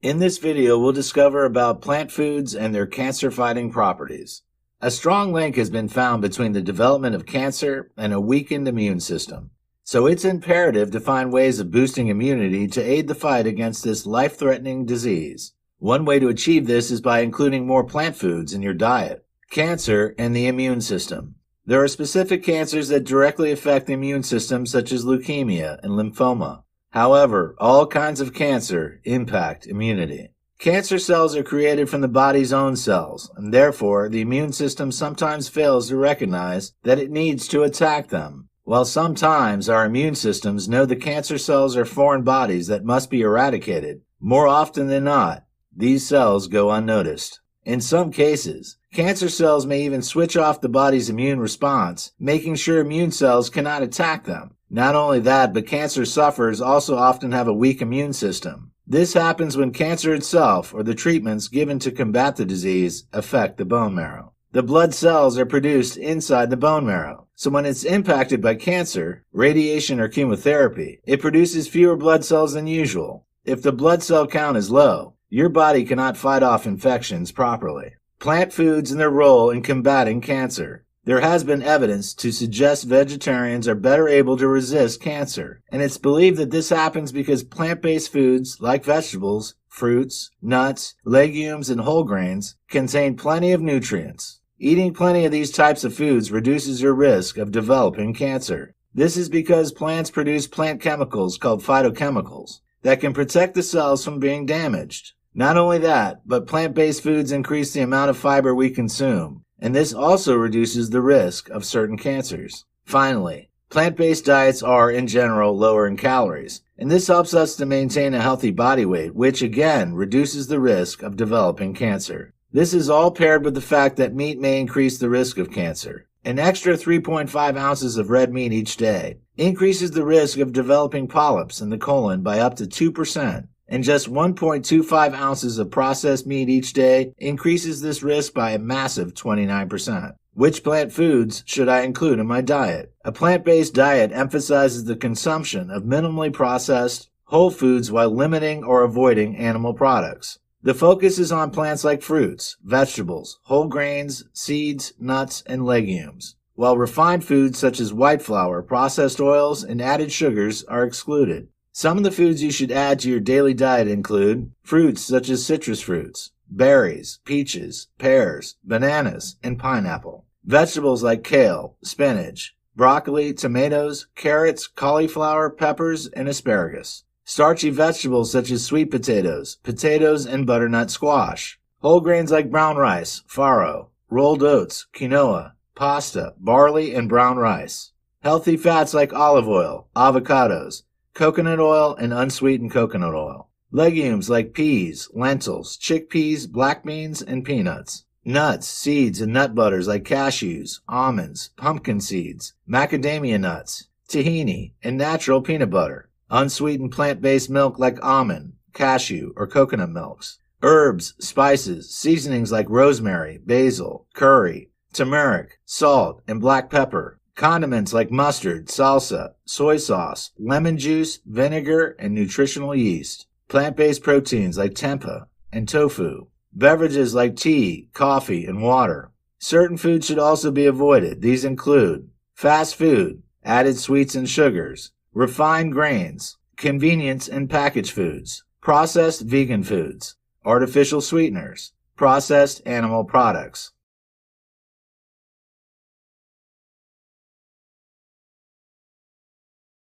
In this video, we'll discover about plant foods and their cancer-fighting properties. A strong link has been found between the development of cancer and a weakened immune system. So it's imperative to find ways of boosting immunity to aid the fight against this life-threatening disease. One way to achieve this is by including more plant foods in your diet. Cancer and the immune system. There are specific cancers that directly affect the immune system, such as leukemia and lymphoma. However, all kinds of cancer impact immunity. Cancer cells are created from the body's own cells, and therefore the immune system sometimes fails to recognize that it needs to attack them. While sometimes our immune systems know the cancer cells are foreign bodies that must be eradicated, more often than not, these cells go unnoticed. In some cases, cancer cells may even switch off the body's immune response, making sure immune cells cannot attack them. Not only that, but cancer sufferers also often have a weak immune system. This happens when cancer itself, or the treatments given to combat the disease, affect the bone marrow. The blood cells are produced inside the bone marrow, so when it's impacted by cancer, radiation, or chemotherapy, it produces fewer blood cells than usual. If the blood cell count is low, your body cannot fight off infections properly. Plant foods and their role in combating cancer. There has been evidence to suggest vegetarians are better able to resist cancer, and it's believed that this happens because plant-based foods like vegetables, fruits, nuts, legumes, and whole grains contain plenty of nutrients. Eating plenty of these types of foods reduces your risk of developing cancer. This is because plants produce plant chemicals called phytochemicals that can protect the cells from being damaged. Not only that, but plant-based foods increase the amount of fiber we consume, and this also reduces the risk of certain cancers. Finally, plant-based diets are, in general, lower in calories, and this helps us to maintain a healthy body weight, which again reduces the risk of developing cancer. This is all paired with the fact that meat may increase the risk of cancer. An extra 3.5 ounces of red meat each day increases the risk of developing polyps in the colon by up to 2%. And just 1.25 ounces of processed meat each day increases this risk by a massive 29%. Which plant foods should I include in my diet? A plant-based diet emphasizes the consumption of minimally processed, whole foods while limiting or avoiding animal products. The focus is on plants like fruits, vegetables, whole grains, seeds, nuts, and legumes, while refined foods such as white flour, processed oils, and added sugars are excluded. Some of the foods you should add to your daily diet include fruits such as citrus fruits, berries, peaches, pears, bananas, and pineapple. Vegetables like kale, spinach, broccoli, tomatoes, carrots, cauliflower, peppers, and asparagus. Starchy vegetables such as sweet potatoes, and butternut squash. Whole grains like brown rice, farro, rolled oats, quinoa, pasta, barley, and brown rice. Healthy fats like olive oil, avocados, coconut oil, and unsweetened coconut oil. Legumes like peas, lentils, chickpeas, black beans, and peanuts. Nuts, seeds, and nut butters like cashews, almonds, pumpkin seeds, macadamia nuts, tahini, and natural peanut butter. Unsweetened plant-based milk like almond, cashew, or coconut milks. Herbs, spices, seasonings like rosemary, basil, curry, turmeric, salt, and black pepper. Condiments like mustard, salsa, soy sauce, lemon juice, vinegar, and nutritional yeast. Plant-based proteins like tempeh and tofu. Beverages like tea, coffee, and water. Certain foods should also be avoided. These include fast food, added sweets and sugars, refined grains, convenience and packaged foods, processed vegan foods, artificial sweeteners, processed animal products.